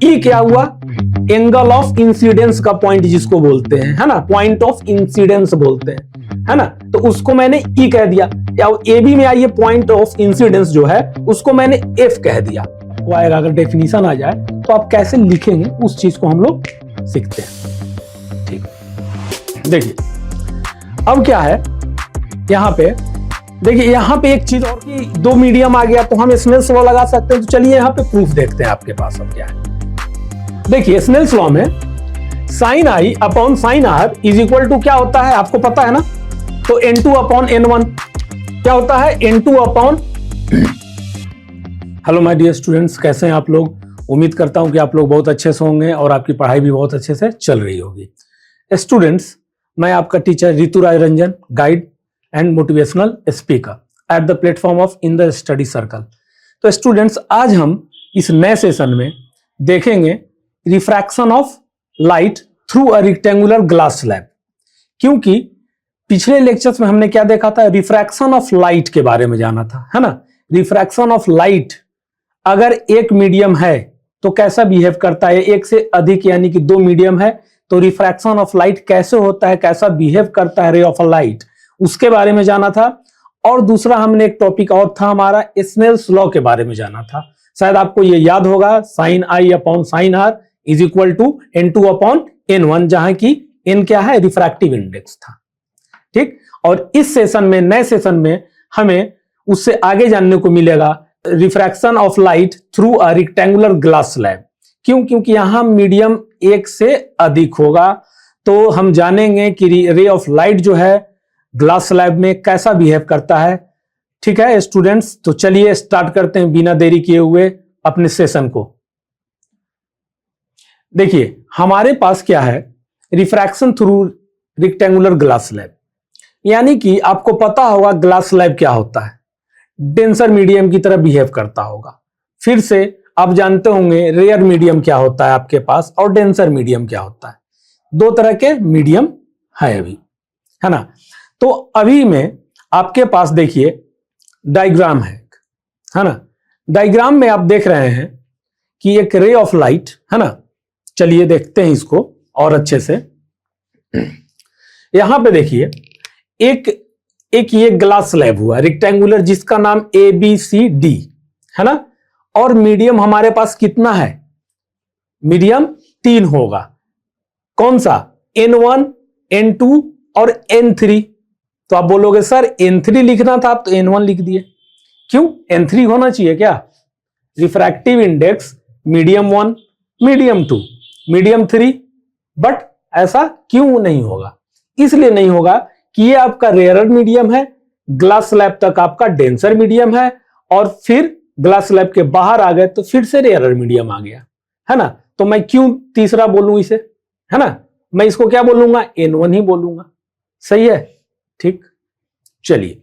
ई क्या हुआ, angle of incidence का पॉइंट जिसको बोलते हैं, है ना, पॉइंट ऑफ इंसिडेंस बोलते हैं, है ना, तो उसको मैंने ई कह दिया। या ए बी में आइए, पॉइंट ऑफ इंसिडेंस जो है उसको मैंने एफ कह दिया। वो आएगा, अगर डेफिनेशन आ जाए तो आप कैसे लिखेंगे उस चीज को हम लोग सीखते हैं। ठीक, देखिए अब क्या है यहां पे, देखिए यहां पे एक चीज और कि दो मीडियम आ गया तो हम स्नेल्स लॉ लगा सकते हैं। तो चलिए यहां पे प्रूफ देखते हैं आपके पास अब क्या है। देखिए स्नेल्स लॉ में sine I upon sine R is equal to क्या होता है, आपको पता है ना, तो n2 अपॉन n1 क्या होता है, n2 upon. Hello my dear students, कैसे हैं आप लोग। उम्मीद करता हूं कि आप लोग बहुत अच्छे से होंगे और आपकी पढ़ाई भी बहुत अच्छे से चल रही होगी। स्टूडेंट्स, मैं आपका teacher Ritu Rai Ranjan, guide and motivational speaker at the platform of in the study circle. तो स्टूडेंट्स, आज हम इस नए सेशन में देखेंगे refraction of light through a rectangular glass slab. क्योंकि पिछले लेक्चर्स में हमने क्या देखा था, रिफ्रैक्शन ऑफ लाइट के बारे में जाना था, है ना। रिफ्रैक्शन ऑफ लाइट, अगर एक मीडियम है तो कैसा बिहेव करता है, एक से अधिक यानी कि दो मीडियम है तो रिफ्रैक्शन ऑफ लाइट कैसे होता है, कैसा बिहेव करता है रे ऑफ लाइट, उसके बारे में जाना था। और दूसरा हमने एक टॉपिक और था हमारा, स्नेल्स लॉ के बारे में जाना था। शायद आपको ये याद होगा, sine I upon sine R is equal to n2 upon n1, जहां की n क्या है, रिफ्रैक्टिव इंडेक्स था। ठीक, और इस सेशन में, नए सेशन में हमें उससे आगे जानने को मिलेगा refraction of light through a rectangular glass slab. क्यों, क्योंकि यहां मीडियम एक से अधिक होगा, तो हम जानेंगे कि रे ऑफ लाइट जो है ग्लास स्लैब में कैसा बिहेव करता है। ठीक है स्टूडेंट्स, तो चलिए स्टार्ट करते हैं बिना देरी किए हुए अपने सेशन को। देखिए हमारे पास क्या है, refraction through rectangular glass slab, यानी कि आपको पता होगा ग्लास स्लैब क्या होता है, डेंसर मीडियम की तरह बिहेव करता होगा। फिर से आप जानते होंगे रेयर मीडियम क्या होता है आपके पास और डेंसर मीडियम क्या होता है। दो तरह के मीडियम है अभी, है ना। तो अभी में आपके पास देखिए डायग्राम है ना। डायग्राम में आप देख रहे हैं कि एक रे ऑफ लाइट, है ना। चलिए देखते हैं इसको और अच्छे से। यहां पे देखिए एक ये ग्लास स्लैब हुआ रेक्टेंगुलर, जिसका नाम ABCD है ना। और मीडियम हमारे पास कितना है, मीडियम 3 होगा। कौन सा, N1, N2 और N3। तो आप बोलोगे सर N3 लिखना था, आप तो N1 लिख दिए। क्यों, N3 होना चाहिए क्या। Refractive index medium 1, medium 2, medium 3, but ऐसा क्यों नहीं होगा, इसलिए नहीं होगा कि ये आपका रेयरर मीडियम है, ग्लास स्लैब तक आपका डेंसर मीडियम है, और फिर ग्लास स्लैब के बाहर आ गए तो फिर से रेयरर मीडियम आ गया, है ना। तो मैं क्यों तीसरा बोलूं इसे, है ना, मैं इसको क्या बोलूंगा, N1 ही बोलूंगा। सही है, ठीक। चलिए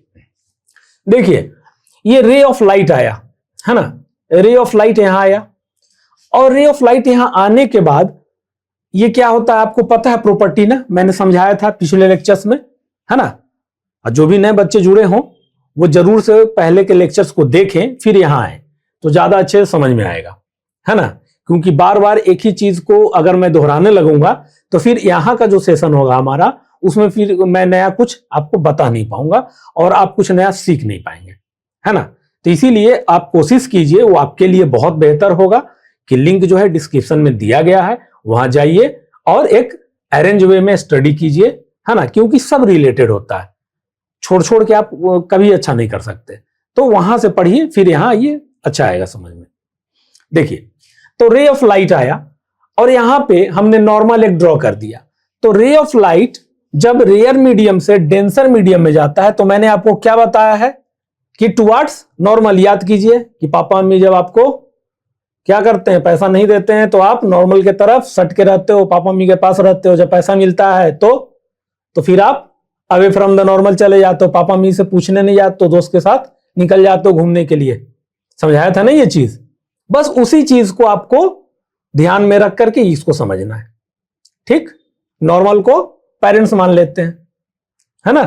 देखिए ये रे ऑफ लाइट आया, है ना, रे ऑफ लाइट यहां आया, और रे ऑफ लाइट यहां आने के बाद ये क्या होता है आपको पता है, प्रॉपर्टी ना, मैंने समझाया था पिछले लेक्चर्स में, है ना। और जो भी नए बच्चे जुड़े हों वो जरूर से पहले के लेक्चर्स को देखें फिर यहां आए तो ज्यादा अच्छे से समझ में आएगा, है ना। क्योंकि बार बार एक ही चीज को अगर मैं दोहराने लगूंगा तो फिर यहां का जो सेशन होगा हमारा, उसमें फिर मैं नया कुछ आपको बता नहीं पाऊंगा और आप कुछ नया सीख नहीं पाएंगे, है ना। तो इसीलिए आप कोशिश कीजिए, वो आपके लिए बहुत बेहतर होगा कि लिंक जो है डिस्क्रिप्शन में दिया गया है, वहां जाइए और एक अरेंज वे में स्टडी कीजिए, है ना। क्योंकि सब रिलेटेड होता है, छोड़ छोड़ के आप कभी अच्छा नहीं कर सकते। तो वहां से पढ़िए फिर यहां आइए, अच्छा आएगा समझ में। देखिए तो रे ऑफ लाइट आया और यहां पे हमने नॉर्मल एक ड्रॉ कर दिया। तो रे ऑफ लाइट जब रेयर मीडियम से डेंसर मीडियम में जाता है तो मैंने आपको क्या बताया है कि टुवर्ड्स नॉर्मल। याद कीजिए कि पापा मम्मी जब आपको क्या करते हैं, पैसा नहीं देते हैं तो आप नॉर्मल के तरफ सट के रहते हो, पापा मम्मी के पास रहते हो। जब पैसा मिलता है तो फिर आप अवे फ्रॉम द नॉर्मल चले जाते हो, पापा मम्मी से पूछने नहीं जाते तो दोस्त के साथ निकल जाते हो घूमने के लिए। समझाया था ना ये चीज, बस उसी चीज को आपको ध्यान में रख करके इसको समझना है, ठीक। नॉर्मल को पेरेंट्स मान लेते हैं, है ना,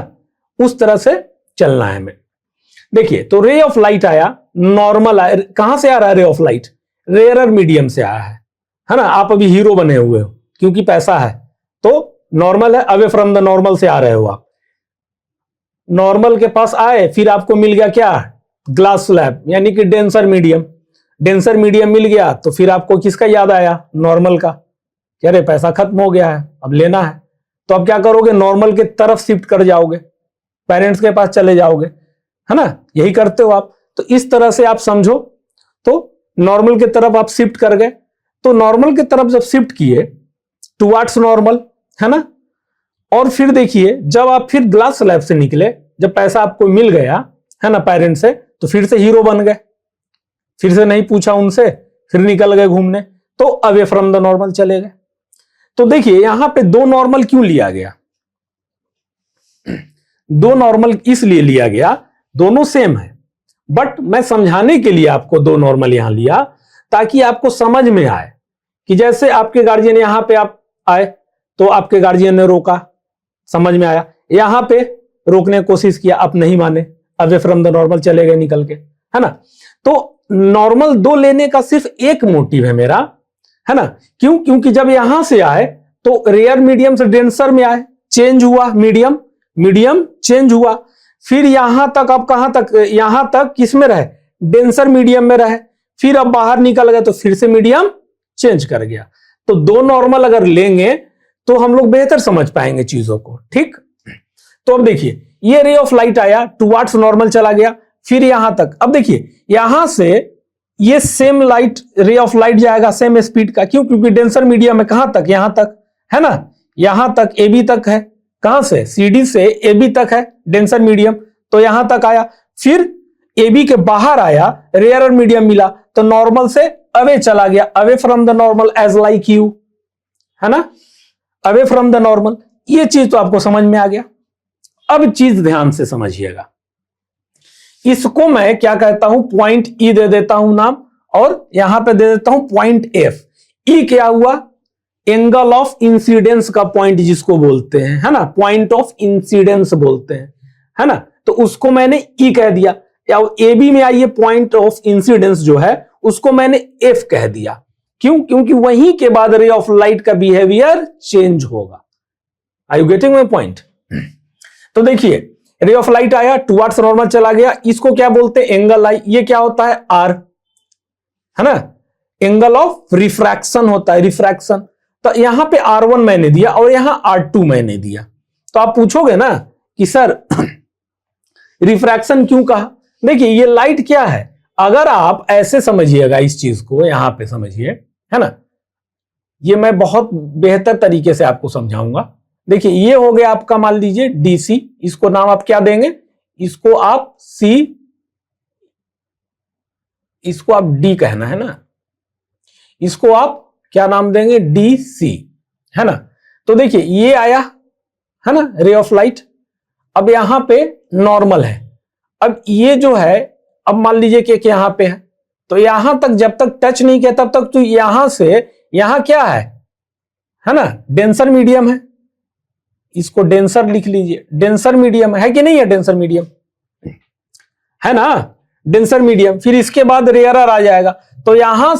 उस तरह से चलना है हमें। देखिए तो रे ऑफ लाइट आया, नॉर्मल आया, कहां से आ रहा है रे ऑफ लाइट, रेयरर मीडियम से आया है, है ना, आप अभी हीरो बने हुए हो क्योंकि पैसा है, तो नॉर्मल है, अवे फ्रॉम द नॉर्मल से आ रहे हो आप, नॉर्मल के पास आए, फिर आपको मिल गया क्या, ग्लास स्लैब यानी कि डेंसर मीडियम, डेंसर मीडियम मिल गया, तो फिर आपको किसका याद आया, नॉर्मल का, कह रहे पैसा खत्म हो गया है, अब लेना है, तो अब क्या करोगे, नॉर्मल के तरफ शिफ्ट कर जाओगे, पेरेंट्स के पास चले जाओगे, है ना, यही करते हो आप। तो इस तरह से आप समझो, तो नॉर्मल के तरफ आप शिफ्ट कर गए, तो नॉर्मल के तरफ जब शिफ्ट किए टुवर्ड्स नॉर्मल, है ना, और फिर देखिए जब आप फिर ग्लास स्लैब से निकले, जब पैसा आपको मिल गया, है ना, पेरेंट्स से, तो फिर से हीरो बन गए, फिर से नहीं पूछा उनसे, फिर निकल गए घूमने, तो अवे फ्रॉम द नॉर्मल चले गए। तो देखिए यहां पे दो नॉर्मल क्यों लिया गया, दो नॉर्मल इसलिए लिया गया, दोनों सेम है, बट मैं समझाने के लिए आपको दो नॉर्मल यहां लिया, ताकि आपको समझ में आए कि जैसे आपके गार्जियन यहां पे आप आए, तो आपके गार्जियन ने रोका, समझ में आया, यहां पे रोकने की कोशिश किया, आप नहीं माने, अवे फ्रॉम द नॉर्मल चले गए निकल के, है ना। तो नॉर्मल दो लेने का सिर्फ एक मोटिव है मेरा, है ना, क्यों, क्योंकि जब यहां से आए तो रेयर मीडियम से डेंसर में आए, चेंज हुआ मीडियम, मीडियम चेंज हुआ, फिर यहां तक, अब कहां तक, यहां तक किस में रहे, डेंसर मीडियम में रहे, फिर अब बाहर निकल गए तो फिर से मीडियम चेंज कर गया। तो दो नॉर्मल अगर लेंगे तो हम लोग बेहतर समझ पाएंगे चीजों को, ठीक। तो अब देखिए ये रे ऑफ लाइट आया, टुवर्ड्स नॉर्मल चला गया, फिर यहां तक, अब देखिए यहां से ये सेम लाइट, रे ऑफ लाइट जाएगा सेम स्पीड का, क्यों, क्योंकि डेंसर मीडियम में कहां तक, यहां तक, है ना, यहां तक ए बी तक है, कहां से, सीडी से ए बी तक है डेंसर मीडियम, तो यहां तक आया, फिर ए बी के बाहर आया, रेयर मीडियम मिला, तो नॉर्मल से अवे चला गया, away from the normal edge like you, है ना, अवे फ्रॉम द नॉर्मल। ये चीज तो आपको समझ में आ गया। अब चीज ध्यान से समझिएगा, इसको मैं क्या कहता हूं, पॉइंट ई दे देता हूं नाम, और यहां पे दे देता हूं पॉइंट एफ। ई क्या हुआ, एंगल ऑफ इंसिडेंस का पॉइंट जिसको बोलते हैं, है ना, पॉइंट ऑफ इंसिडेंस बोलते हैं, है ना, तो उसको मैंने ई कह दिया, या ए बी में आइए पॉइंट ऑफ इंसिडेंस जो है उसको मैंने एफ कह दिया, क्यों, क्योंकि वहीं के बाद रे ऑफ लाइट का बिहेवियर चेंज होगा। Are you getting my point. तो देखिए रे ऑफ लाइट आया, टुवर्ड्स नॉर्मल चला गया, इसको क्या बोलते हैं, एंगल आई, ये क्या होता है, आर, है ना, एंगल ऑफ रिफ्रैक्शन होता है, रिफ्रैक्शन। तो यहां पे R1 मैंने दिया और यहां R2 मैंने दिया, तो आप पूछोगे ना कि सर रिफ्रैक्शन क्यों कहा। देखिए ये लाइट क्या है, अगर आप ऐसे समझिएगा इस चीज को, यहां पे समझिए, है ना, ये मैं बहुत बेहतर तरीके से आपको समझाऊंगा। देखिए ये हो गया आपका, मान लीजिए डीसी, इसको नाम आप क्या देंगे, इसको आप सी, इसको आप डी कहना है ना, इसको आप क्या नाम देंगे, डीसी, है ना। तो देखिए ये आया, है ना, रे ऑफ लाइट, अब यहां पे नॉर्मल है, अब ये जो है, अब मान लीजिए कि यहां पे है, तो यहां तक जब तक टच नहीं किया तब तक तो यहां से यहां क्या है ना, डेंसर मीडियम है, इसको डेंसर लिख लीजिए, डेंसर मीडियम है कि नहीं है, डेंसर मीडियम है ना, डेंसर मीडियम, फिर इसके बाद रेयरर आ जाएगा, तो यहां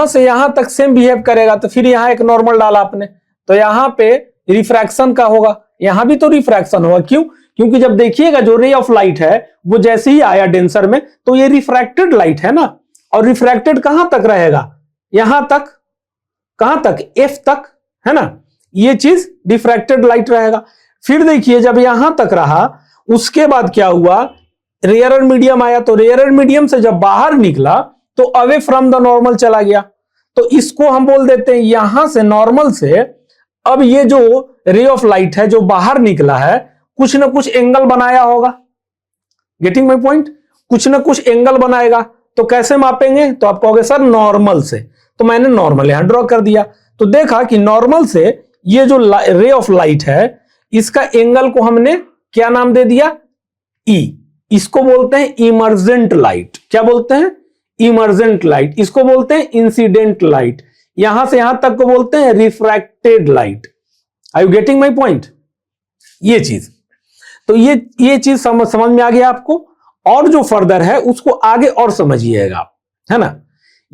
से यहां तक सेम बिहेव करेगा, तो फिर यहां एक नॉर्मल डाला आपने, तो यहां पे रिफ्रैक्शन का होगा, यहां भी तो रिफ्रैक्शन होगा, क्यों, क्योंकि जब देखिएगा जो रे ऑफ लाइट है वो जैसे ही आया डेंसर में, तो ये रिफ्रैक्टेड लाइट है ना, और रिफ्रैक्टेड कहां तक रहेगा, यहां तक, कहां तक, एफ तक, है ना, ये चीज रिफ्रैक्टेड लाइट रहेगा। फिर देखिए जब यहां तक रहा, उसके बाद क्या हुआ, रेयर मीडियम आया, तो रेयर मीडियम से जब बाहर निकला तो अवे फ्रॉम द नॉर्मल चला गया, तो इसको हम बोल देते हैं यहां से नॉर्मल से, अब ये जो रे ऑफ लाइट है जो बाहर निकला है, कुछ ना कुछ एंगल बनाया होगा, गेटिंग माय पॉइंट, कुछ ना कुछ एंगल बनाएगा, तो कैसे मापेंगे, तो आप कहोगे सर नॉर्मल से, तो मैंने नॉर्मल यहां ड्रॉ कर दिया, तो देखा कि नॉर्मल से ये जो रे ऑफ लाइट है इसका एंगल को हमने क्या नाम दे दिया, ई, इसको बोलते हैं इमर्जेंट लाइट, क्या बोलते हैं, इमर्जेंट लाइट, इसको बोलते हैं इंसिडेंट लाइट, यहां से यहां तक को बोलते हैं refracted light. Are you getting my point, ये चीज, तो ये चीज समझ में आ गया आपको, और जो फर्दर है उसको आगे और समझिएगा, है ना।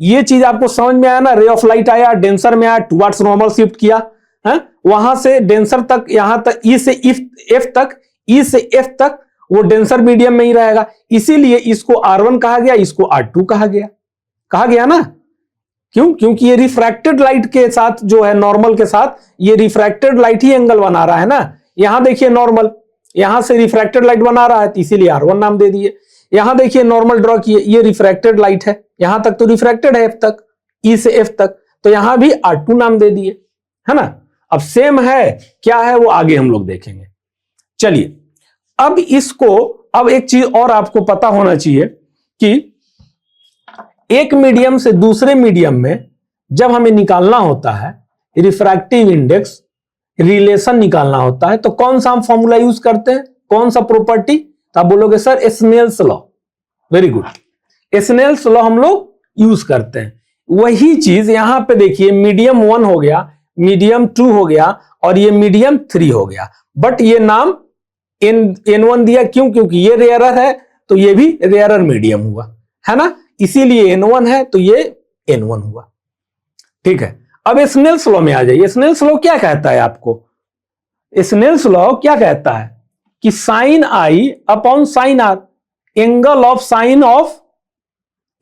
ये चीज आपको समझ में आया ना, रे ऑफ लाइट आया, डेंसर में आया, टुवर्ड्स नॉर्मल शिफ्ट किया है, वहां से डेंसर तक, यहां तक ई से एफ तक, ई से एफ तक वो डेंसर मीडियम में ही रहेगा, इसीलिए इसको R1 कहा गया, इसको R2 कहा गया ना। क्यों? क्योंकि ये रिफ्रैक्टेड लाइट के साथ जो है, नॉर्मल के साथ ये रिफ्रैक्टेड लाइट ही एंगल बना रहा है ना। यहां देखिए नॉर्मल, यहां से रिफ्रैक्टेड लाइट बना रहा है, तो इसीलिए R1 नाम दे दिए। यहां देखिए नॉर्मल ड्रॉ किए, ये रिफ्रैक्टेड लाइट है, यहां तक तो रिफ्रैक्टेड है F तक, E से F तक, तो यहां भी R2 नाम दे दिए, है ना। अब सेम है, क्या है वो आगे हम लोग देखेंगे। चलिए अब इसको, अब एक चीज और आपको पता होना चाहिए कि एक मीडियम से दूसरे मीडियम में जब हमें निकालना होता है रिफ्रैक्टिव इंडेक्स रिलेशन निकालना होता है, तो कौन सा हम फॉर्मूला यूज करते हैं, कौन सा प्रॉपर्टी? तो आप बोलोगे sir Snell's law. Very good, Snell's law हम लोग यूज करते हैं। वही चीज यहां पे देखिए, मीडियम 1 हो गया, मीडियम 2 हो गया और ये मीडियम 3 हो गया, बट ये नाम N1 दिया, क्यों? क्योंकि ये रेयरर है, तो ये भी रेयरर मीडियम हुआ, है ना, इसीलिए N1 है, तो ये N1 हुआ। ठीक है, अब स्नेल्स लॉ में आ जाइए। स्नेल्स लॉ क्या कहता है आपको? स्नेल्स लॉ क्या कहता है कि sine I upon sine r, angle of sine of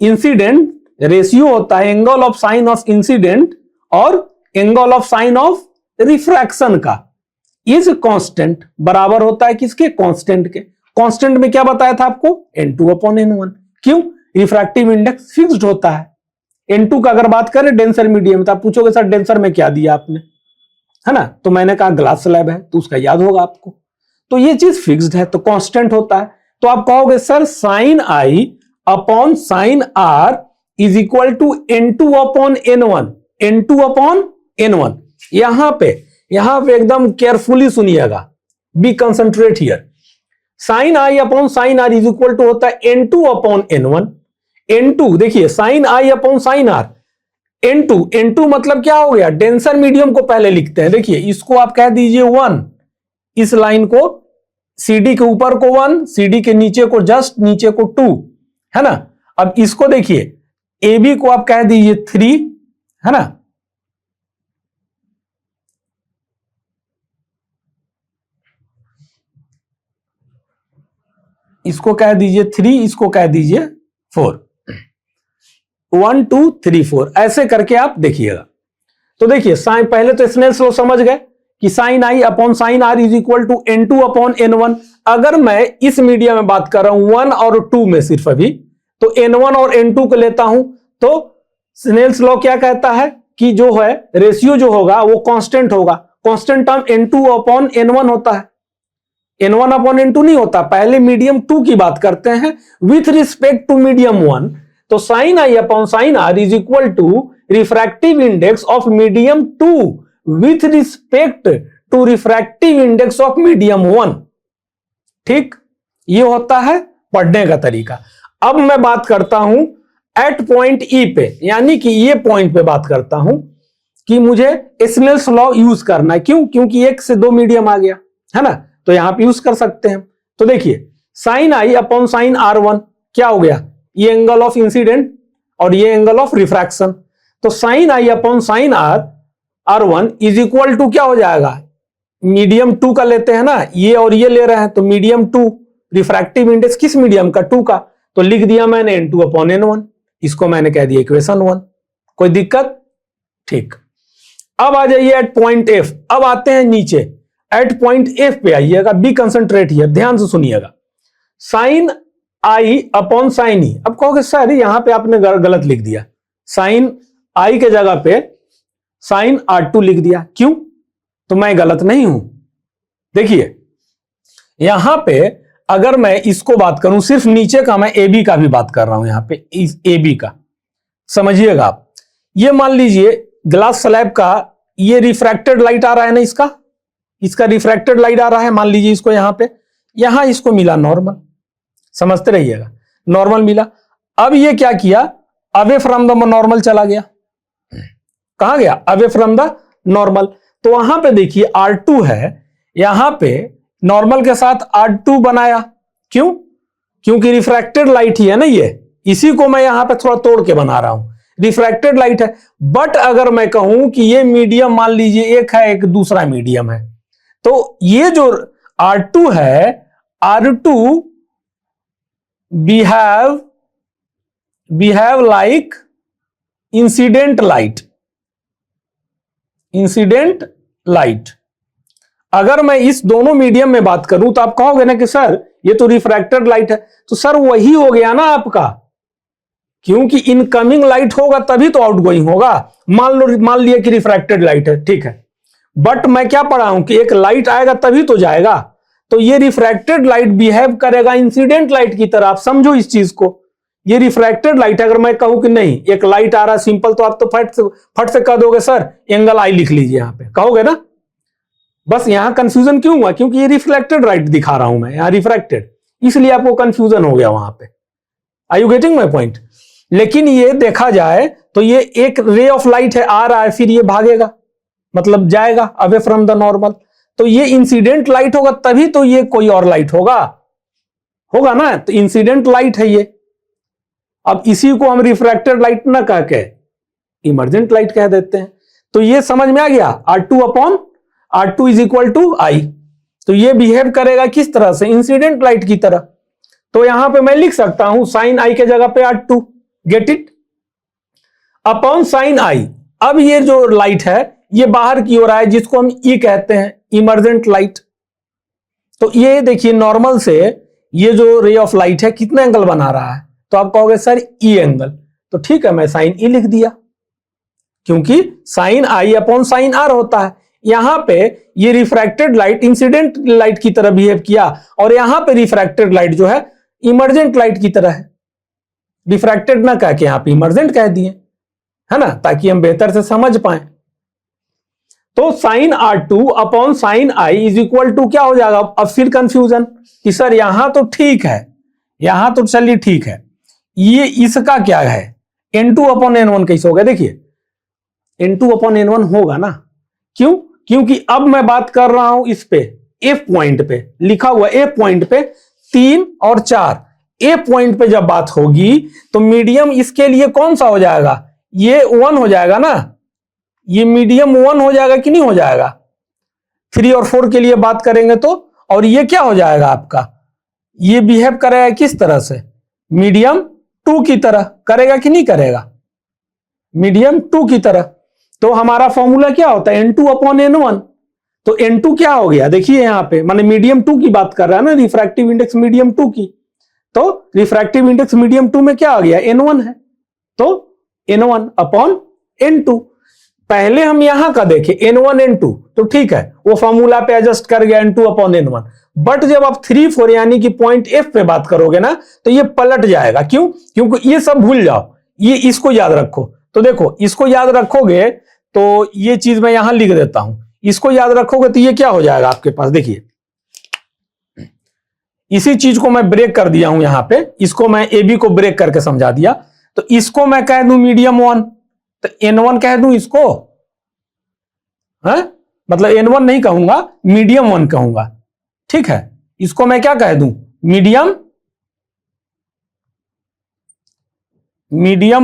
incident, ratio होता है angle of sine of incident और angle of sine of refraction का, इज कांस्टेंट, बराबर होता है किसके? कांस्टेंट के। कांस्टेंट में क्या बताया था आपको? N2 upon N1। क्यों? रिफ्रैक्टिव इंडेक्स फिक्स्ड होता है। N2 का अगर बात करें डेंसर मीडियम, तो आप पूछोगे सर डेंसर में क्या दिया आपने, है ना, तो मैंने कहा ग्लास स्लैब है, तो उसका याद होगा आपको। तो ये चीज फिक्स्ड है, तो कांस्टेंट होता है। तो आप कहोगे sir sine I upon sine R is equal to N2 upon N1, N2 upon N1। यहां पे एकदम केयरफुली सुनिएगा, be concentrate here. Sine I upon sine R is equal to होता है N2 अपॉन N1। N2 देखिए, sine आई upon sine R, N2 मतलब क्या हो गया? डेंसर मीडियम को पहले लिखते हैं। देखिए इसको आप कह दीजिए 1, इस लाइन को CD के ऊपर को 1, CD के नीचे को जस्ट नीचे को 2, है ना। अब इसको देखिए AB को आप कह दीजिए 3, है ना, इसको कह दीजिए 3, इसको कह दीजिए 4, 1 2 3 4, ऐसे करके आप देखिएगा। तो देखिए साइन, पहले तो स्नेल्स लॉ समझ गए कि sine I upon sine R is equal to N2 upon N1। अगर मैं इस मीडिया में बात कर रहा हूं 1 और 2 में सिर्फ अभी, तो N1 और N2 को लेता हूं, तो स्नेल्स लॉ क्या कहता है कि जो है रेशियो जो होगा वो कांस्टेंट होगा। Constant term N2 upon N1 होता है, N1 अपॉन N2 नहीं होता। पहले मीडियम 2 की बात करते हैं विथ रिस्पेक्ट टू मीडियम 1, तो sine I upon sine R is equal to refractive index of medium 2 with respect to refractive index of medium 1। ठीक, ये होता है पढ़ने का तरीका। अब मैं बात करता हूं एट पॉइंट E पे, यानी कि ये पॉइंट पे बात करता हूं कि मुझे स्नेल्स लॉ यूज करना है। क्यों? क्योंकि 1 से 2 मीडियम आ गया, है ना, तो यहां पे यूज कर सकते हैं। तो देखिए साइन आई अपॉन साइन R1 क्या हो गया? ये एंगल ऑफ इंसिडेंट और ये एंगल ऑफ रिफ्रैक्शन। तो sine I upon sine R1 is equal to क्या हो जाएगा? मीडियम 2 का लेते हैं ना, ये और ये ले रहे हैं, तो मीडियम 2, रिफ्रैक्टिव इंडेक्स किस मीडियम का? 2 का, तो लिख दिया मैंने N2 अपॉन N1, इसको मैंने कह दिया इक्वेशन 1। कोई दिक्कत? ठीक। अब आ जाइए एट पॉइंट F। अब आते हैं नीचे, एट पॉइंट F पे आइएगा, बी कंसंट्रेट हियर, ध्यान से सुनिएगा। साइन आई अपॉन साइन ई, अब कहोगे सर यहां पे आपने गलत लिख दिया, साइन आई के जगह पे साइन R2 लिख दिया। क्यों? तो मैं गलत नहीं हूं। देखिए यहां पे अगर मैं इसको बात करूं, सिर्फ नीचे का, मैं AB का भी बात कर रहा हूं, यहां पे इस AB का समझिएगा आप। ये मान लीजिए ग्लास स्लैब का ये रिफ्रैक्टेड लाइट आ रहा है ना, इसका रिफ्रैक्टेड लाइट आ रहा है, मान लीजिए इसको यहां इसको मिला नॉर्मल, समझते रहिएगा, नॉर्मल मिला। अब ये क्या किया? अवे फ्रॉम द नॉर्मल चला गया। कहां गया? Away from the normal. तो वहां पे देखिए R2 है, यहां पे नॉर्मल के साथ R2 बनाया। क्यों? क्योंकि रिफ्रैक्टेड लाइट ही है ना ये, इसी को मैं यहां पे थोड़ा तोड़ के बना रहा हूं। रिफ्रैक्टेड लाइट है। बट अगर मैं कहूं कि ये मीडियम मान लीजिए एक है, एक दूसरा मीडियम है, तो ये जो R2 है, R2 behave like incident light. अगर मैं इस दोनों मीडियम में बात करूं तो आप कहोगे ना कि सर ये तो रिफ्रैक्टेड लाइट है, तो सर वही हो गया ना आपका, क्योंकि इनकमिंग लाइट होगा तभी तो आउटगोइंग होगा। मान लिया कि रिफ्रैक्टेड लाइट है, ठीक है, बट मैं क्या पढ़ा हूं कि एक लाइट आएगा तभी तो जाएगा, तो ये रिफ्रैक्टेड लाइट बिहेव करेगा इंसिडेंट लाइट की तरह। आप समझो इस चीज को, ये रिफ्रैक्टेड लाइट, अगर मैं कहूं कि नहीं एक लाइट आ रहा सिंपल, तो आप तो फट से कह दोगे सर एंगल आई लिख लीजिए, यहां पे कहोगे ना। बस यहां कंफ्यूजन क्यों हुआ, क्योंकि ये रिफ्लेक्टेड लाइट दिखा रहा हूं मैं, यहां रिफ्रैक्टेड, इसलिए आपको कंफ्यूजन हो गया वहां पे। Are you getting my point? लेकिन ये देखा जाए तो ये एक रे ऑफ लाइट है, आ रहा है, फिर ये भागेगा, मतलब जाएगा अवे फ्रॉम द नॉर्मल, तो ये इंसिडेंट लाइट होगा तभी तो ये कोई और लाइट होगा ना, तो इंसिडेंट लाइट है ये। अब इसी को हम रिफ्रैक्टेड लाइट ना कह के इमर्जेंट लाइट कह देते हैं। तो ये समझ में आ गया, R2 इज इक्वल टू आई। तो ये बिहेव करेगा किस तरह से, इंसिडेंट लाइट की तरह। तो यहां पे मैं लिख सकता हूं साइन आई के जगह पे R2, get it, upon sine i. अब ये जो लाइट है ये बाहर की ओर आए, जिसको हम ई कहते हैं, इमर्जेंट लाइट। तो ये देखिए नॉर्मल से ये जो रे ऑफ लाइट है कितना एंगल बना रहा है, तो आप कहोगे सर ई एंगल, तो ठीक है मैं साइन ई लिख दिया, क्योंकि साइन आई अपॉन साइन आर होता है। यहां पे ये रिफ्रैक्टेड लाइट इंसिडेंट लाइट की तरह बिहेव किया, और यहां पे रिफ्रैक्टेड लाइट जो है इमर्जेंट लाइट की तरह है। रिफ्रैक्टेड ना कह के यहां पे इमर्जेंट कह दिए, है ना, ताकि हम बेहतर से समझ पाए। तो sine R2 upon sine I is equal to क्या हो जाएगा, अब फिर कंफ्यूजन कि सर यहां तो ठीक है, यहां तो चलिए ठीक है, ये इसका क्या है, N2 अपॉन N1 कैसे हो गया, देखिए N2 अपॉन N1 होगा ना, क्यों, क्योंकि अब मैं बात कर रहा हूं इस पे, F पॉइंट पे लिखा हुआ, F पॉइंट पे 3 और 4, F पॉइंट पे जब बात होगी तो मीडियम इसके लिए कौन सा हो जाएगा, ये 1 हो जाएगा ना, ये मीडियम 1 हो जाएगा कि नहीं हो जाएगा। 3 और 4 के लिए बात करेंगे तो, और ये क्या हो जाएगा आपका, ये बिहेव करेगा किस तरह से, मीडियम 2 की तरह करेगा कि नहीं करेगा, मीडियम 2 की तरह। तो हमारा फॉर्मूला क्या होता है, N2 अपॉन N1। तो N2 क्या हो गया, देखिए यहां पे माने मीडियम 2 की बात कर रहा है ना, रिफ्रैक्टिव इंडेक्स मीडियम 2 की, तो रिफ्रैक्टिव इंडेक्स मीडियम 2 में क्या आ गया, N1 है, तो N1 अपॉन N2। पहले हम यहां का देखें N1 N2, तो ठीक है वो फॉर्मूला पे एडजस्ट कर गया N2 अपॉन N1, बट जब आप 3 4 यानी कि पॉइंट F पे बात करोगे ना, तो ये पलट जाएगा, क्यों, क्योंकि ये सब भूल जाओ, ये इसको याद रखो। तो देखो इसको याद रखोगे तो ये चीज मैं यहां लिख देता हूं, इसको याद रखोगे तो ये क्या हो जाएगा आपके पास, देखिए इसी चीज को मैं ब्रेक कर दिया हूं यहां पे, इसको मैं AB को ब्रेक करके समझा दिया, तो इसको मैं कह दूं मीडियम 1, तो N1 कह दूं इसको, है मतलब N1 नहीं कहूंगा, मीडियम 1 कहूंगा, ठीक है, इसको मैं क्या कह दूं, मीडियम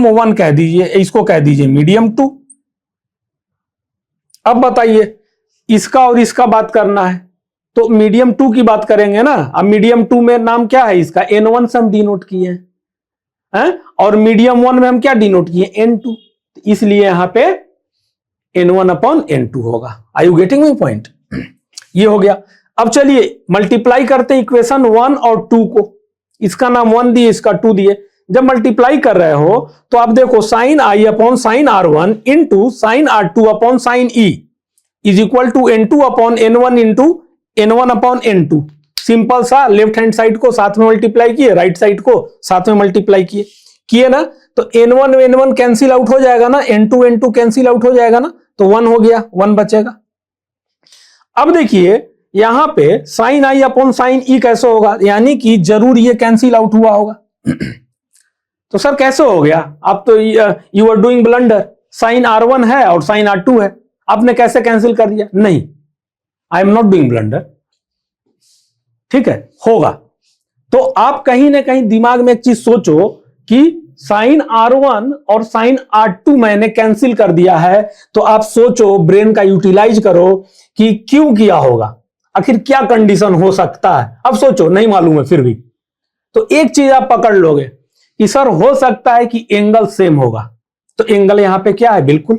1 कह दीजिए, इसको कह दीजिए मीडियम 2। अब बताइए इसका और इसका बात करना है, तो मीडियम 2 की बात करेंगे ना। अब मीडियम 2 में नाम क्या है इसका, N1 से हम डिनोट किए हैं, और मीडियम 1 में हम क्या डिनोट किए, N2, इसलिए यहां पे N1 अपॉन N2 होगा। Are you getting my point? ये हो गया। अब चलिए मल्टीप्लाई करते हैं इक्वेशन 1 और 2 को, इसका नाम 1 दिए, इसका 2 दिए। जब मल्टीप्लाई कर रहे हो तो आप देखो sine I upon sine R1 into sine R2 upon sine E is equal to N2 upon N1 into N1 upon N2। Simple सा, लेफ्ट हैंड साइड को साथ में मल्टीप्लाई किए, राइट साइड को साथ में मल्टीप्लाई किए ना, तो N1 N1 कैंसिल आउट हो जाएगा ना, N2 N2 कैंसिल आउट हो जाएगा ना, तो 1 हो गया, 1 बचेगा। अब देखिए यहां पे साइन आई अपॉन साइन ई कैसे होगा, यानी कि जरूर ये कैंसिल आउट हुआ होगा। तो सर कैसे हो गया, आप तो you are doing blunder, sine R1 है और साइन R2 है, आपने कैसे कैंसिल कर दिया, नहीं I am not doing blunder, ठीक है होगा। तो आप कहीं ना कहीं दिमाग में एक चीज सोचो कि साइन R1 और साइन R2 मैंने कैंसिल कर दिया है, तो आप सोचो, ब्रेन का यूटिलाइज करो कि क्यों किया होगा, आखिर क्या कंडीशन हो सकता है। अब सोचो, नहीं मालूम है फिर भी, तो एक चीज आप पकड़ लोगे कि सर हो सकता है कि एंगल सेम होगा। तो एंगल यहां पे क्या है, बिल्कुल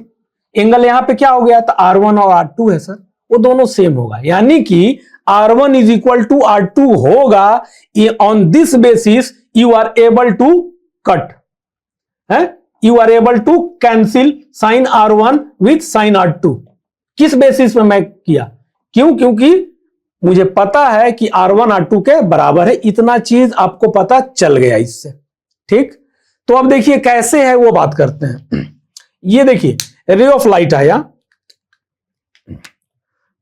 एंगल यहां पे क्या हो गया, तो R1 और R2 है सर, वो दोनों सेम होगा, यानी कि R1 is equal to R2 होगा। On this basis you are able to cut है, you are able to cancel sine R1 with sine R2। किस बेसिस पे मैं किया, क्यों, क्योंकि मुझे पता है कि R1 R2 के बराबर है, इतना चीज आपको पता चल गया इससे। ठीक, तो अब देखिए कैसे है वो बात करते हैं। ये देखिए रे ऑफ लाइट आया,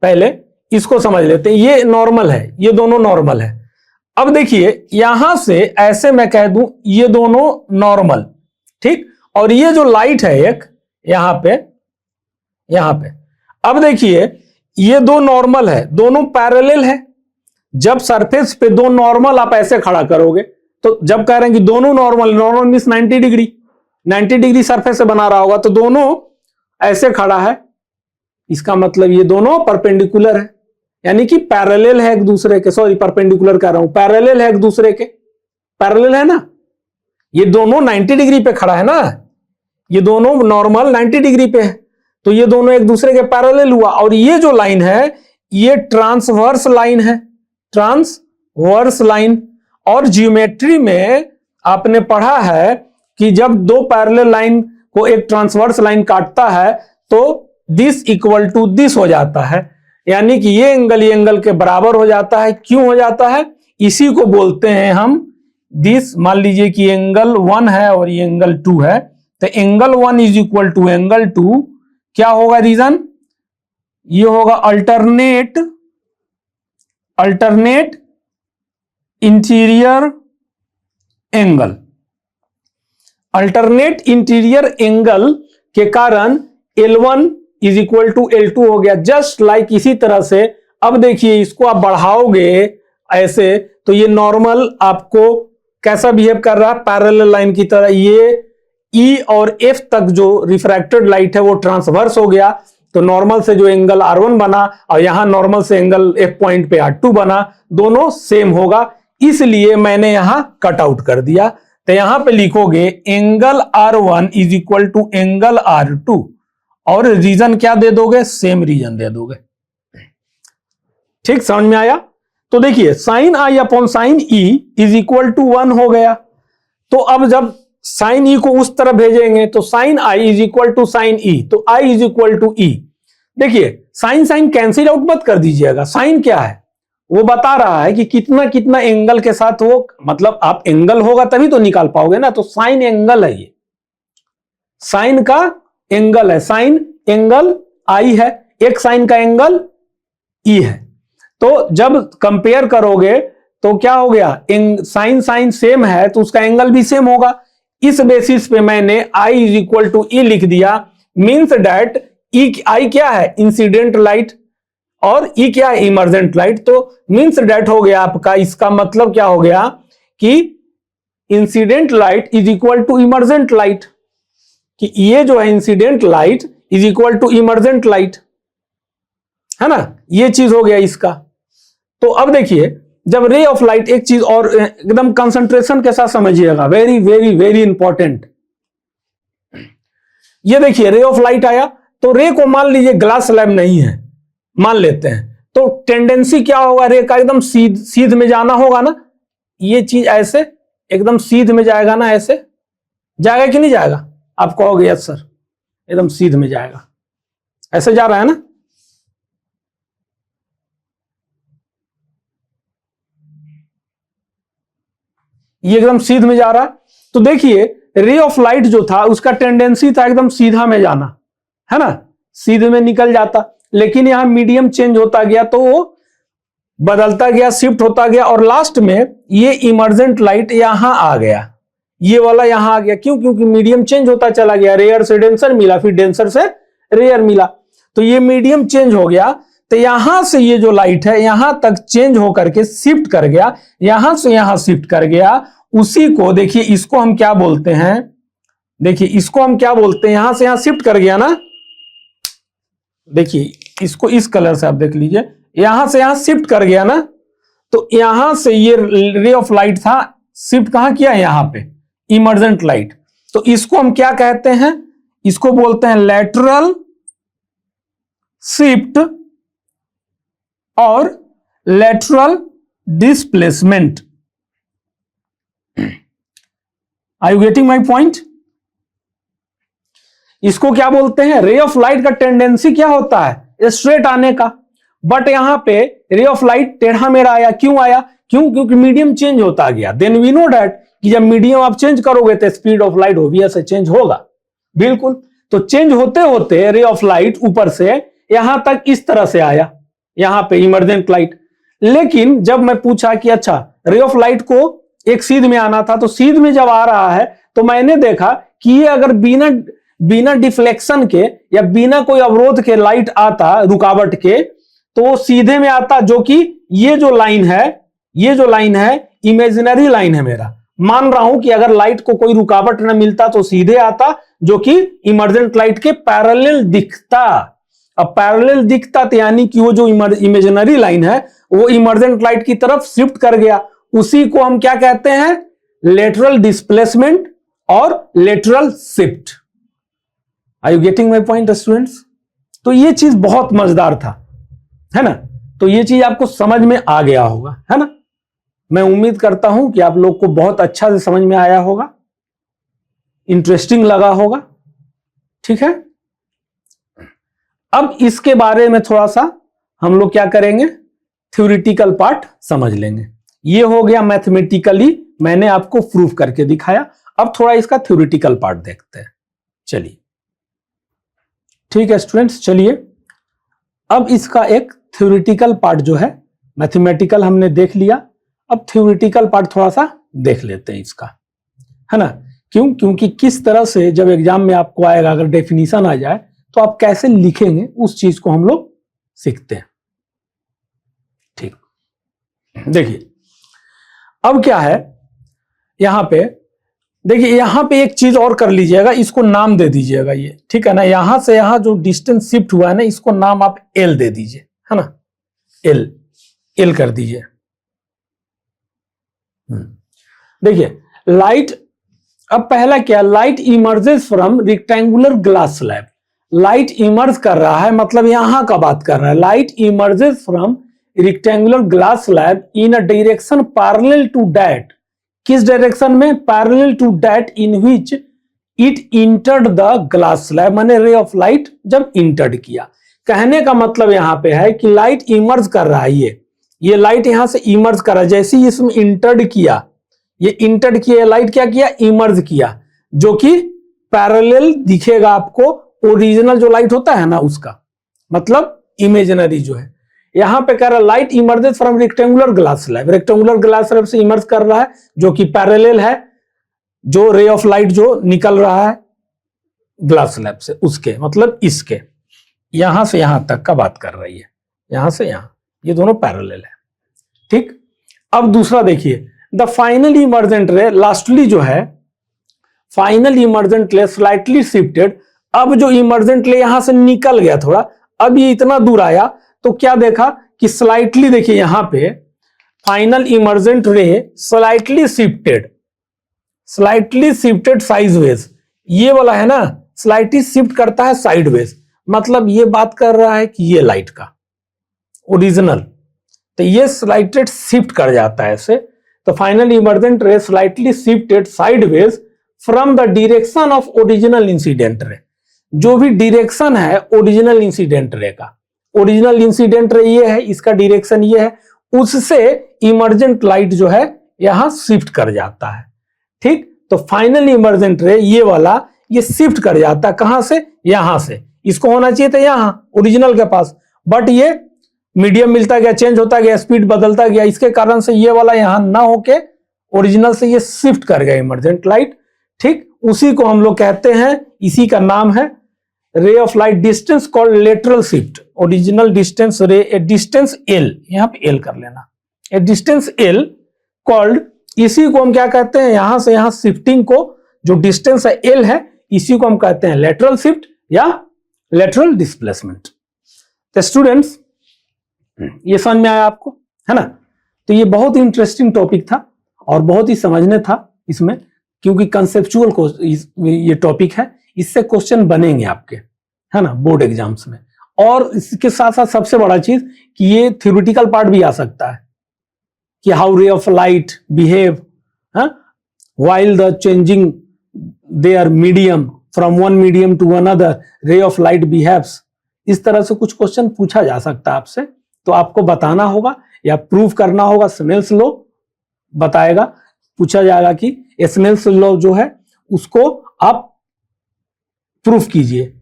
पहले इसको समझ लेते हैं, ये नॉर्मल है, ये दोनों नॉर्मल है। अब देखिए यहां से ऐसे मैं कह दूं ये दोनों नॉर्मल, ठीक, और ये जो लाइट है एक यहां पे, अब देखिए ये दो नॉर्मल है, दोनों पैरेलल है। जब सरफेस पे दो नॉर्मल आप ऐसे खड़ा करोगे, तो जब कह रहे हैं कि दोनों normal, normal means 90 degree, 90 degree surface से बना रहा होगा, तो दोनों ऐसे खड़ा है, इसका मतलब ये दोनों परपेंडिकुलर है, यानी कि पैरेलल है एक दूसरे के, सॉरी परपेंडिकुलर कह रहा हूं, पैरेलल है एक दूसरे के, पैरेलल है ना, ये दोनों 90 डिग्री पे खड़ा है ना, ये दोनों नॉर्मल 90 डिग्री पे है, तो ये दोनों एक दूसरे के पैरेलल हुआ। और ये जो लाइन है ये ट्रांसवर्स लाइन है, ट्रांसवर्स लाइन। और ज्योमेट्री में आपने पढ़ा है कि जब दो पैरेलल लाइन को एक ट्रांसवर्स लाइन काटता है तो दिस इक्वल टू दिस हो जाता है, यानी कि ये एंगल के बराबर हो जाता है। क्यों हो जाता है, इसी को बोलते हैं हम दिस। मान लीजिए कि एंगल 1 है और ये एंगल 2 है, तो angle 1 is equal to angle 2, क्या होगा रीजन, ये होगा alternate interior angle. Alternate interior angle के कारण L1 is equal to L2 हो गया। जस्ट लाइक इसी तरह से अब देखिए इसको आप बढ़ाओगे ऐसे, तो ये नॉर्मल आपको कैसा बिहेव कर रहा है, पैरेलल लाइन की तरह। ये E और F तक जो रिफ्रैक्टेड लाइट है वो ट्रांसवर्स हो गया, तो नॉर्मल से जो एंगल R1 बना और यहां नॉर्मल से एंगल F पॉइंट पे R2 बना, दोनों सेम होगा, इसलिए मैंने यहां कट आउट कर दिया। तो यहां पे लिखोगे angle R1 is equal to angle R2, और रीजन क्या दे दोगे, सेम रीजन दे दोगे। ठीक, समझ में आया। तो देखिए sine I upon sine E is equal to 1 हो गया। तो अब जब साइन E को उस तरफ भेजेंगे तो sine I is equal to sine E, तो I is equal to E। देखिए साइन कैंसिल आउट मत कर दीजिएगा, साइन क्या है वो बता रहा है कि कितना कितना एंगल के साथ वो, मतलब आप एंगल होगा तभी तो निकाल पाओगे ना, तो साइन एंगल है, ये साइन का एंगल है, साइन एंगल I है, एक साइन का एंगल E है। तो जब कंपेयर करोगे तो क्या हो गया, साइन सेम है तो उसका एंगल भी सेम होगा। इस बेसिस पे मैंने I is equal to E लिख दिया, मीन्स डैट I क्या है, इंसिडेंट लाइट, और E क्या है, इमर्जेंट लाइट। तो मीन्स डैट हो गया आपका, इसका मतलब क्या हो गया कि incident light is equal to emergent light, कि ये जो है incident light is equal to emergent light, है ना, ये चीज हो गया इसका। तो अब देखिए जब रे ऑफ लाइट, एक चीज और एकदम कंसंट्रेशन के साथ समझिएगा, वेरी वेरी वेरी इंपॉर्टेंट। ये देखिए रे ऑफ लाइट आया, तो रे को मान लीजिए ग्लास स्लैब नहीं है, मान लेते हैं, तो टेंडेंसी क्या होगा, रे का एकदम सीध में जाना होगा ना, ये चीज ऐसे एकदम सीध में जाएगा ना, ऐसे जाएगा कि नहीं जाएगा, आप कहोगे यस सर एकदम सीध में जाएगा, ऐसे जा रहा है ना। ये एकदम सीध में जा रहा, तो देखिए रे ऑफ लाइट जो था उसका टेंडेंसी था एकदम सीधा में जाना, है ना, सीधे में निकल जाता, लेकिन यहां मीडियम चेंज होता गया तो वो बदलता गया, शिफ्ट होता गया, और लास्ट में ये इमर्जेंट लाइट यहां आ गया, ये वाला यहां आ गया। क्यों, क्योंकि मीडियम चेंज होता चला गया, रेयर से डेंसर मिला, फिर डेंसर से रेयर मिला, तो ये मीडियम चेंज हो गया। तो यहां से ये जो लाइट है यहां तक चेंज होकर के शिफ्ट कर गया, यहां से यहां शिफ्ट कर गया, उसी को देखिए, इसको हम क्या बोलते हैं, देखिए इसको हम क्या बोलते हैं, यहां से यहां शिफ्ट कर गया ना, देखिए इसको इस कलर से आप देख लीजिए, यहां से यहां शिफ्ट कर गया ना, तो यहां से ये रे ऑफ लाइट था, शिफ्ट कहां किया, यहां पे इमर्जेंट लाइट। तो इसको हम क्या कहते हैं, इसको बोलते हैं लैटरल शिफ्ट और lateral displacement. Are you getting my point? इसको क्या बोलते हैं, रे ऑफ लाइट का टेंडेंसी क्या होता है, स्ट्रेट आने का, बट यहां पे रे ऑफ लाइट टेढ़ा मेढ़ा आया, क्यों आया, क्योंकि मीडियम चेंज होता गया। देन वी नो डैट कि जब मीडियम आप चेंज करोगे तो speed of light obviously change होगा, बिल्कुल। तो चेंज होते होते रे ऑफ लाइट ऊपर से यहां तक इस तरह से आया, यहां पे इमर्जेंट लाइट। लेकिन जब मैं पूछा कि अच्छा रे ऑफ लाइट को एक सीध में आना था, तो सीध में जब आ रहा है तो मैंने देखा कि ये अगर बिना डिफ्लेक्शन के या बिना कोई अवरोध के लाइट आता, रुकावट के, तो वो सीधे में आता, जो कि ये जो लाइन है इमेजिनरी लाइन है मेरा। मान रहा हूं कि अगर लाइट को कोई रुकावट न मिलता तो सीधे आता, जो कि इमर्जेंट लाइट के पैरेलल दिखता। अब पैरेलल दिखता तो यानी कि वो जो इमेजिनरी लाइन है वो इमर्जेंट लाइट की तरफ शिफ्ट कर गया। उसी को हम क्या कहते हैं, लेटरल डिस्प्लेसमेंट और lateral shift. Are you getting my point students? तो ये चीज बहुत मजेदार था, है ना। तो ये चीज आपको समझ में आ गया होगा, है ना। मैं उम्मीद करता हूं कि आप लोग को बहुत अच्छा से समझ में आया होगा, इंटरेस्टिंग लगा होगा, ठीक है। अब इसके बारे में थोड़ा सा हम लोग क्या करेंगे, थ्योरेटिकल पार्ट समझ लेंगे। ये हो गया मैथमेटिकली मैंने आपको प्रूफ करके दिखाया। अब थोड़ा इसका थ्योरेटिकल पार्ट देखते हैं, चलिए ठीक है स्टूडेंट्स। चलिए अब इसका एक थ्योरेटिकल पार्ट जो है, मैथमेटिकल हमने देख लिया, अब थ्योरेटिकल पार्ट थोड़ा सा देख लेते हैं इसका, है ना। क्योंकि किस तरह से जब एग्जाम में आपको आएगा, अगर डेफिनेशन आ जाए तो आप कैसे लिखेंगे उस चीज को हम लोग सीखते हैं, ठीक। देखिए अब क्या है, यहां पे देखिए, यहां पे एक चीज और कर लीजिएगा, इसको नाम दे दीजिएगा ये, ठीक है ना। यहां से यहां जो डिस्टेंस शिफ्ट हुआ है ना, इसको नाम आप एल दे दीजिए, है ना, एल कर दीजिए। देखिए लाइट, अब पहला क्या, light emerges from rectangular glass slab. Light emerge कर रहा है, मतलब यहां का बात कर रहा है। Light emerges from rectangular glass slab in a direction parallel to that, किस डायरेक्शन में, parallel to that in which it entered the glass slab, माने रे ऑफ लाइट जब इंटर्ड किया। कहने का मतलब यहां पे है कि लाइट इमर्ज कर रहा है, ये लाइट यहां से इमर्ज कर रहा है, जैसे ही इसमें इंटर्ड किया, ये इंटर्ड किया, लाइट क्या किया, इमर्ज किया, जो कि पैरेलल दिखेगा आपको ओरिजिनल जो लाइट होता है ना उसका, मतलब इमेजिनरी जो है। यहां पे कह रहा है light emerges from rectangular glass slab, rectangular glass slab से इमर्ज कर रहा है, जो कि पैरेलल है, जो रे ऑफ लाइट जो निकल रहा है ग्लास स्लैब से, उसके मतलब इसके, यहां से यहां तक का बात कर रही है, यहां से यहां, ये दोनों पैरेलल है, ठीक। अब दूसरा देखिए, द फाइनल इमर्जेंट रे, लास्टली जो है फाइनल इमर्जेंट रे स्लाइटली शिफ्टेड। अब जो इमर्जेंट रे यहां से निकल गया थोड़ा, अब ये इतना दूर आया तो क्या देखा कि स्लाइटली, देखिए यहां पे फाइनल इमर्जेंट रे स्लाइटली शिफ्टेड साइडवेज, ये वाला है ना, स्लाइटली शिफ्ट करता है साइडवेज, मतलब ये बात कर रहा है कि ये लाइट का ओरिजिनल, तो ये स्लाइटेड शिफ्ट कर जाता है ऐसे। तो फाइनल इमर्जेंट रे slightly shifted sideways from the direction of original incident ray, जो भी डायरेक्शन है ओरिजिनल इंसिडेंट रे का, ओरिजिनल इंसिडेंट रे ये है, इसका डायरेक्शन ये है, उससे इमर्जेंट लाइट जो है यहां शिफ्ट कर जाता है, ठीक। तो फाइनल इमर्जेंट रे ये वाला ये शिफ्ट कर जाता है, कहां से, यहां से, इसको होना चाहिए था यहां ओरिजिनल के पास, बट ये मीडियम मिलता गया, चेंज होता गया, स्पीड बदलता गया, इसके कारण से ये वाला यहां ना होके ओरिजिनल से ये शिफ्ट कर गया इमर्जेंट लाइट, ठीक। उसी को हम लोग कहते हैं, इसी का नाम है रे of light distance called lateral shift. Original distance रे, ए डिस्टेंस एल, यहां पे एल कर लेना, ए डिस्टेंस एल कॉल्ड इसी को हम क्या कहते हैं, यहां से यहां शिफ्टिंग को, जो डिस्टेंस है एल है, इसी को हम कहते हैं लेटरल शिफ्ट या लेटरल डिस्प्लेसमेंट। तो स्टूडेंट्स ये समझ में आया आपको, है ना। तो ये बहुत ही इंटरेस्टिंग टॉपिक था और बहुत ही समझने था इसमें, क्योंकि कंसेप्चुअल को ये टॉपिक है, इससे क्वेश्चन बनेंगे आपके, है ना, बोर्ड एग्जाम्स में। और इसके साथ साथ सबसे बड़ा चीज कि ये थ्योरेटिकल पार्ट भी आ सकता है कि how ray of light behave while the changing their medium from one medium to another, ray of light behaves. इस तरह से कुछ क्वेश्चन पूछा जा सकता है आपसे, तो आपको बताना होगा या प्रूव करना होगा। स्नेल्स लॉ बताएगा, पूछा जाएगा कि स्नेल्स लॉ जो है उसको आप प्रूफ कीजिए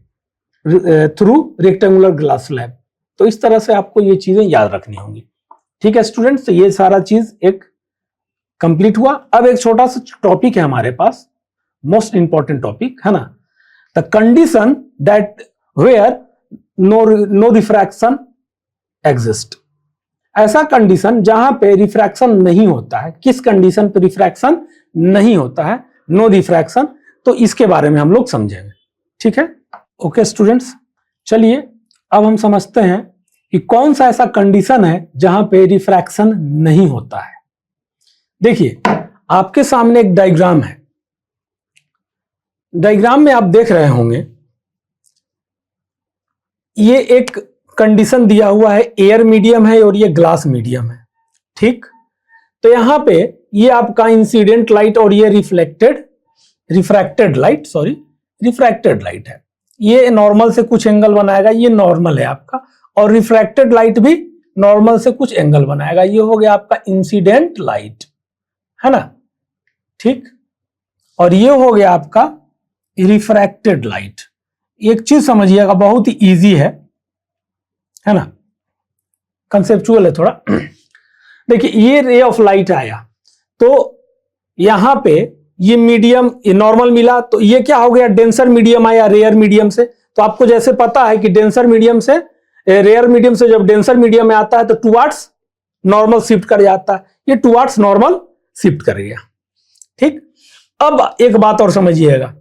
थ्रू रेक्टेंगुलर ग्लास स्लैब। तो इस तरह से आपको ये चीजें याद रखनी होंगी। ठीक है स्टूडेंट्स, तो ये सारा चीज एक कंप्लीट हुआ। अब एक छोटा सा टॉपिक है हमारे पास, मोस्ट इंपॉर्टेंट टॉपिक, है ना, the condition that where no refraction exist. ऐसा कंडीशन जहां पे रिफ्रैक्शन नहीं होता है। किस कंडीशन पे रिफ्रैक्शन नहीं होता है, नो रिफ्रैक्शन, तो इसके बारे में हम लोग समझेंगे। ठीक है, ओके स्टूडेंट्स, चलिए अब हम समझते हैं कि कौन सा ऐसा कंडीशन है जहां पे रिफ्रैक्शन नहीं होता है। देखिए आपके सामने एक डायग्राम है, डायग्राम में आप देख रहे होंगे ये एक कंडीशन दिया हुआ है, एयर मीडियम है और ये ग्लास मीडियम है। ठीक, तो यहां पे ये आपका इंसिडेंट लाइट और ये रिफ्रैक्टेड लाइट है। ये नॉर्मल से कुछ एंगल बनाएगा, ये नॉर्मल है आपका, और रिफ्रैक्टेड लाइट भी नॉर्मल से कुछ एंगल बनाएगा। ये हो गया आपका इंसिडेंट लाइट, है ना। ठीक, और ये हो गया आपका रिफ्रैक्टेड लाइट। एक चीज समझिएगा, बहुत ही इजी है ना, कंसेप्चुअल है थोड़ा। देखिए ये रे ऑफ लाइट आया, तो यहां पे ये मीडियम नॉर्मल मिला, तो ये क्या हो गया, डेंसर मीडियम आया रेयर मीडियम से। तो आपको जैसे पता है कि डेंसर मीडियम से रेयर मीडियम से जब डेंसर मीडियम में आता है तो टुवर्ड्स नॉर्मल शिफ्ट कर जाता है, ये टुवर्ड्स नॉर्मल शिफ्ट कर गया। ठीक, अब एक बात और समझिएगा,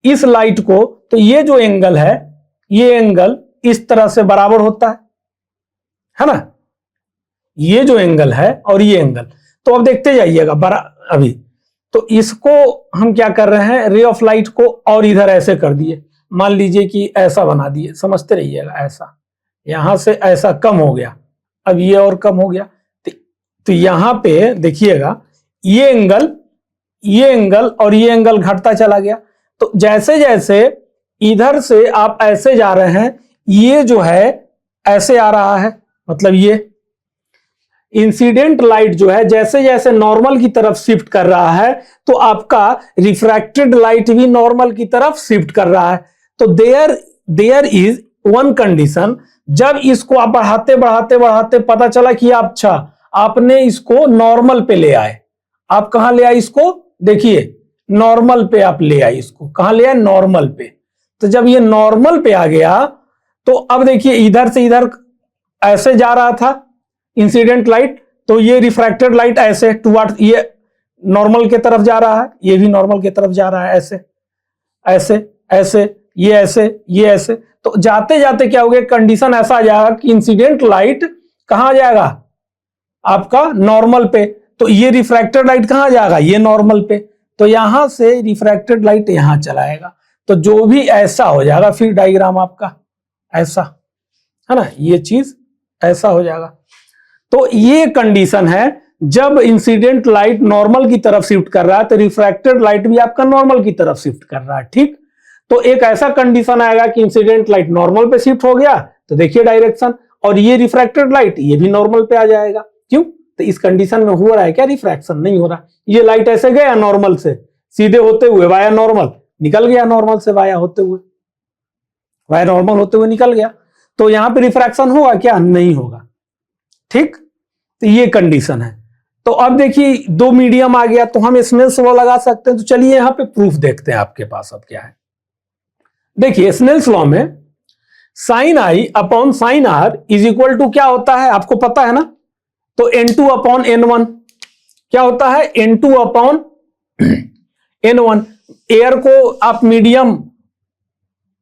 इस लाइट को, तो ये जो एंगल है, ये एंगल इस तरह से बराबर होता है ना, ये जो एंगल है और ये एंगल, तो अब देखते जाइएगा अभी। तो इसको हम क्या कर रहे हैं, रे ऑफ लाइट को और इधर ऐसे कर दिए, मान लीजिए कि ऐसा बना दिए, समझते रहिएगा, ऐसा यहां से ऐसा कम हो गया, अब ये और कम हो गया। तो यहां पे देखिएगा ये एंगल और ये एंगल घटता चला गया। तो जैसे जैसे इधर से आप ऐसे जा रहे हैं, ये जो है ऐसे आ रहा है, मतलब ये इंसिडेंट लाइट जो है जैसे जैसे नॉर्मल की तरफ शिफ्ट कर रहा है, तो आपका रिफ्रैक्टेड लाइट भी नॉर्मल की तरफ शिफ्ट कर रहा है। तो देयर इज वन कंडीशन, जब इसको आप बढ़ाते बढ़ाते बढ़ाते पता चला कि अच्छा आपने इसको नॉर्मल पे ले आए। आप कहां ले आए इसको, देखिए नॉर्मल पे आप ले आए इसको, कहां ले आए, नॉर्मल पे। तो जब ये नॉर्मल पे आ गया, तो अब देखिए इधर से इधर ऐसे जा रहा था इंसिडेंट लाइट, तो ये रिफ्रैक्टेड लाइट ऐसे टुवर्ड ये नॉर्मल के तरफ जा रहा है, ये भी नॉर्मल के तरफ जा रहा है, ऐसे ऐसे ऐसे, ये ऐसे, ये ऐसे। तो जाते जाते क्या हो गया, कंडीशन ऐसा आ जाएगा कि इंसिडेंट लाइट कहां आ जाएगा, आपका नॉर्मल पे। तो ये रिफ्रैक्टेड लाइट कहां जाएगा, ये नॉर्मल पे। तो यहां से रिफ्रैक्टेड लाइट यहां चलाएगा, तो जो भी ऐसा हो जाएगा, फिर डायग्राम आपका ऐसा, है ना, ये चीज ऐसा हो जाएगा। तो ये कंडीशन है, जब इंसिडेंट लाइट नॉर्मल की तरफ शिफ्ट कर रहा है, तो रिफ्रैक्टेड लाइट भी आपका नॉर्मल की तरफ शिफ्ट कर रहा है। ठीक, तो एक ऐसा कंडीशन आएगा कि इंसिडेंट लाइट नॉर्मल पे शिफ्ट हो गया, तो देखिए डायरेक्शन, और ये रिफ्रैक्टेड लाइट ये भी नॉर्मल पे आ जाएगा। क्यों, तो इस कंडीशन में हो रहा है क्या, रिफ्रैक्शन नहीं हो रहा। ये लाइट ऐसे गया नॉर्मल से सीधे होते हुए वाया नॉर्मल, निकल गया नॉर्मल से वाया होते हुए, वाया नॉर्मल होते हुए निकल गया। तो यहां पे रिफ्रैक्शन होगा क्या, नहीं होगा। ठीक, तो ये कंडीशन है। तो अब देखिए दो मीडियम आ गया, तो हम स्नेल्स लॉ लगा सकते हैं। तो चलिए यहां पे प्रूफ देखते हैं आपके पास अब क्या है। देखिए स्नेल्स लॉ में sine I upon sine R is equal to क्या होता है, आपको पता है ना, तो N2 अपॉन N1, क्या होता है N2 अपॉन N1। एयर को आप मीडियम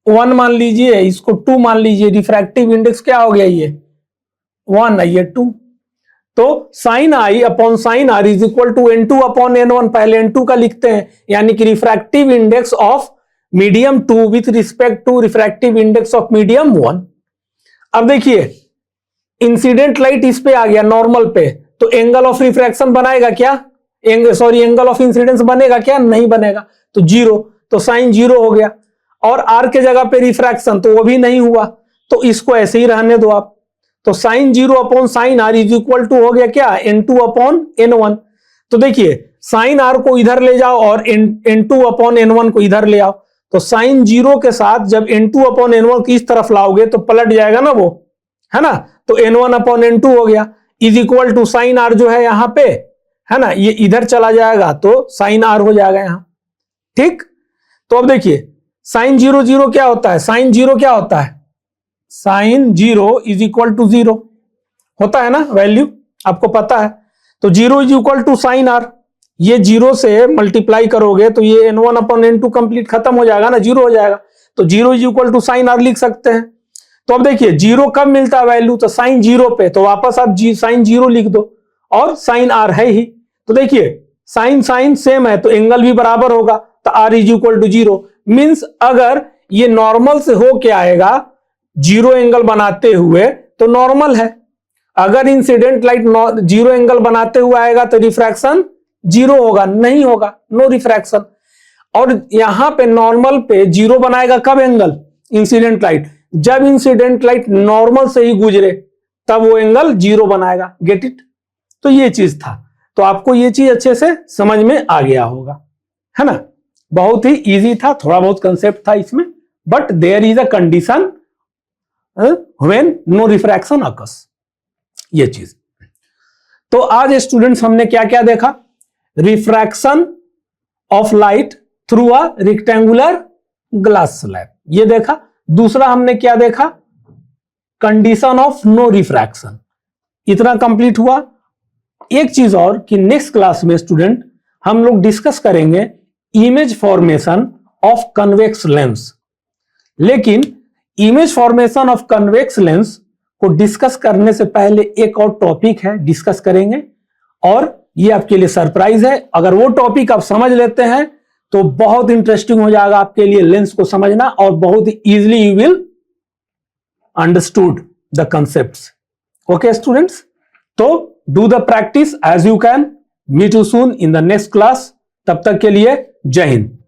1 मान लीजिए, इसको 2 मान लीजिए, रिफ्रैक्टिव इंडेक्स क्या हो गया, ये 1 है, ये 2। तो sine I upon sine R is equal to N2 upon N1। पहले N2 का लिखते हैं, यानी कि refractive index of medium 2 with respect to refractive index of medium 1। अब देखिए इंसिडेंट लाइट इस पे आ गया नॉर्मल पे, तो एंगल ऑफ रिफ्रैक्शन बनाएगा क्या, एंगल ऑफ इंसिडेंस बनेगा क्या, नहीं बनेगा, तो 0, तो साइन 0 हो गया। और आर के जगह पे रिफ्रैक्शन, तो वो भी नहीं हुआ, तो इसको ऐसे ही रहने दो आप। तो sine 0 upon sine R is equal to हो गया क्या, N2 अपॉन N1। तो देखिए साइन आर को इधर ले जाओ और N2 अपॉन N1 को इधर ले आओ, तो साइन 0 के साथ जब N2 अपॉन N1 की इस तरफ लाओगे तो पलट जाएगा ना वो, है ना, तो N1 अपॉन N2 हो गया is equal to sine R जो है यहां पे, है ना, ये इधर चला जाएगा तो साइन आर हो जाएगा यहां, ठीक। तो अब देखिए साइन 0 0 क्या होता है, साइन 0 क्या होता है, साइन 0 इज इक्वल टू 0 होता है ना, वैल्यू आपको पता है। तो 0 is equal to sine R, ये 0 से मल्टीप्लाई करोगे तो ये N1 अपॉन N2 कंप्लीट खत्म हो जाएगा ना, 0 हो जाएगा, तो 0 is equal to sine R लिख सकते हैं। तो अब देखिए 0 कब मिलता है वैल्यू, तो साइन 0 पे, तो वापस आप साइन 0 लिख दो और साइन आर है ही, तो देखिए साइन साइन सेम है तो एंगल भी बराबर होगा, तो R is equal to 0। Means अगर ये नॉर्मल से हो के आएगा 0 एंगल बनाते हुए तो नॉर्मल है, अगर इंसिडेंट लाइट 0 एंगल बनाते हुए आएगा तो रिफ्रैक्शन 0 होगा, नहीं होगा, नो रिफ्रैक्शन। और यहां पे नॉर्मल पे 0 बनाएगा कब एंगल, इंसिडेंट लाइट, जब इंसिडेंट लाइट नॉर्मल से ही गुजरे तब वो एंगल 0 बनाएगा, गेट इट। तो ये चीज था, तो आपको ये चीज अच्छे से समझ में आ गया होगा, है ना, बहुत ही इजी था, थोड़ा बहुत कंसेप्ट था इसमें, but there is a condition when no refraction occurs, ये चीज। तो आज स्टूडेंट्स हमने क्या क्या देखा, refraction of light through a rectangular glass slab, ये देखा। दूसरा हमने क्या देखा, कंडीशन ऑफ नो रिफ्रैक्शन, इतना कंप्लीट हुआ। एक चीज और कि नेक्स्ट क्लास में स्टूडेंट हम लोग डिस्कस करेंगे image formation of convex lens, लेकिन image formation of convex lens को डिस्कस करने से पहले एक और टॉपिक है, डिस्कस करेंगे, और ये आपके लिए सरप्राइज है। अगर वो टॉपिक आप समझ लेते हैं तो बहुत इंटरेस्टिंग हो जाएगा आपके लिए लेंस को समझना, और बहुत ही easily you will understood the concepts. Okay students, तो do the practice as you can, meet you soon in the next class, तब तक के लिए जय हिंद।